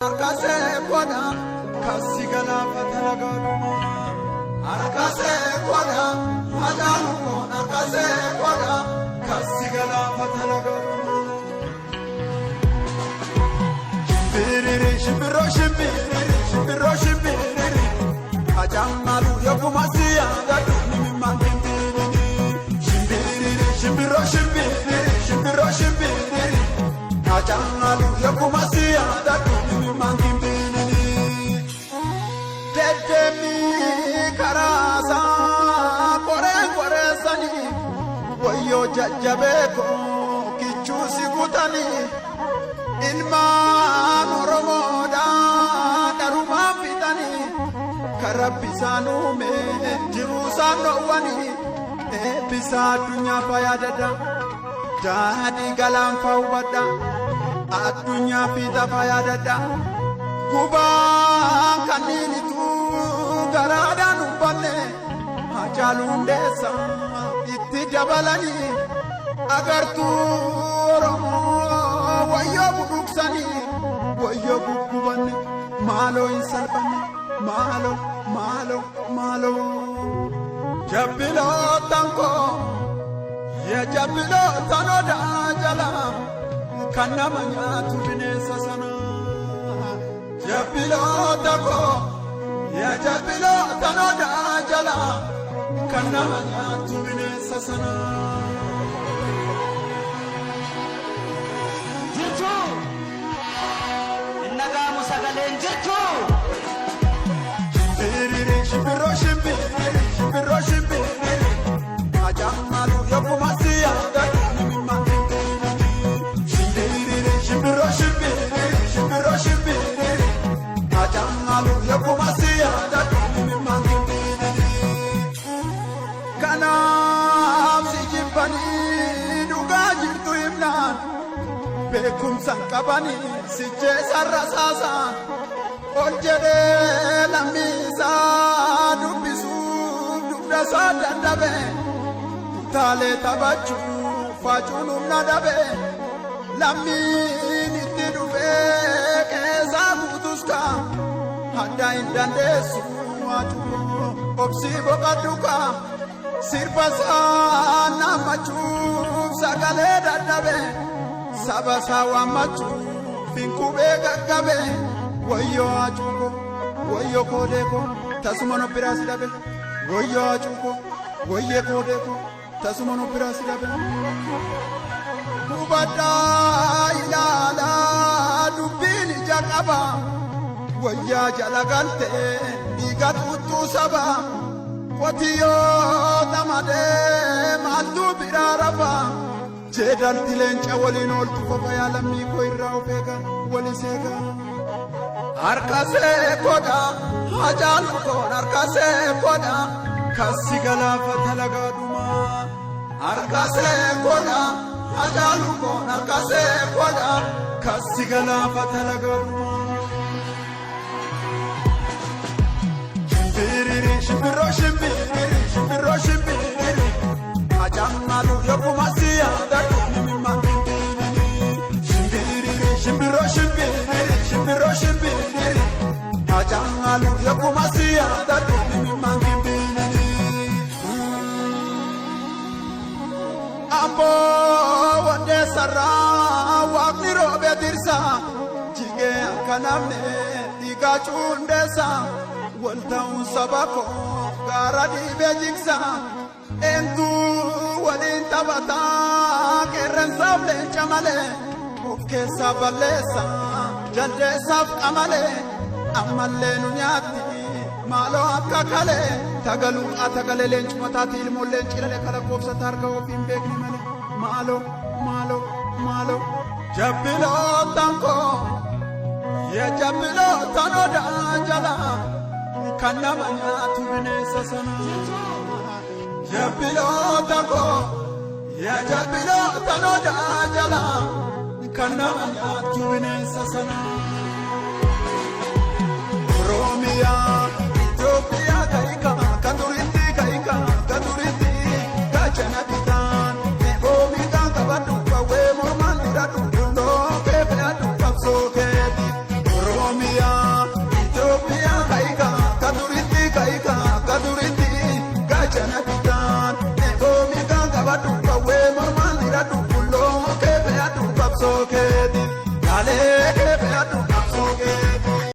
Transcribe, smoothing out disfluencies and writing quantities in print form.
Arkase koda kasigala fatalagaduma Arkase koda hadaluko Arkase koda kasigala fatalagaduma Shibiro shibiro shibiri Ajamalu yokumasiya dadu mimandindiri Shibiro shibiri Ajamalu yokumasiya dadu Dedemi karasa kore sani Wayo jajabeko kichusi kutani Ilman oromoda daruma fitani Karabisanume jirusano wani Ebisa dunya fayadada Jadi galam fawbada Adunya fita fayadada Kubang kanini tu garada numpane Hajalundesa iti jabalani Agar tu oromo wayo buduksani Wayo bukubani Malo insalbani Malo Jabilo tanko Ya jabilo tanoda jala Kanamanya tu binesa sana Jabilo tako Ya jabilo tanoda jala Kanamanya tu binesa sana Jirtu Innaga musagalen jirtu Shibiro shibiri Ajamalu yokumasiya dadu mimandindiri Shibiro shibiri Ajamalu yokumasiya dadu mimandindiri Kanam sijibani duga jirtu imnan Bekumsan kabani sije sarrasasan Oljede lamisa dubbisu dubdasa dandabe Tale tabachu fachunum nadabe Lammin itti dufe keessa buutuska Hadda hin dandeessu waachuu obsi boqadduka Sirbasaa naammachuuf sagalee dadhabe Sabasaa waammachuuf hin qubee gaggabe Wayyo achuuko, wayyo koodeko, tasuma no birasi dabe. Wayyo achuuko, wayye koodeko, tasuma no birasi dabe. Kubadda ilaala dubbini jalqaba. Wayyaa jala galte dhiiga tuttuu saba. Qotiyyoo tamadee maaltu biraa rafa. Jeedalti leenca waliin ooltu qofa yaa lammii koo irraa of eega wali seega. Arkase koda hajalu kon arkase koda kasigala fatalagaduma Arkase koda hajalu kon arkase koda kasigala fatalagaduma Shibiro shibiri Ajamalu yokumasiya dadu mimandindiri Shibiro shibiri Ajamalu yokumasiya dadu mimandindiri Ambo wande sarra waqni robe dirsa Jige akanamne diga chundesa Waltaun sabako gara dibe jiksa Entu walin tabata kerren sablen chamale Ufke sabalesa jande sab amale Amalle nunyati malo akka kale tagalu atagale lench matati ilmo lench ilale kala kofsa targa ofin bekni male malo Jabilo tanko ya jabilo tanoda jala Kanamanya tu binesa sana Jabilo tanko ya jabilo tanoda jala Kanamanya tu binesa sana Oromia, Ethiopia, Kaika, Katuriti, Kachana Bitan, Ebomi, Kabatu, Kawe, Morman, Dadu, Dundo, Pepe, Adu, Kapso, Kedi, Oromiyaa.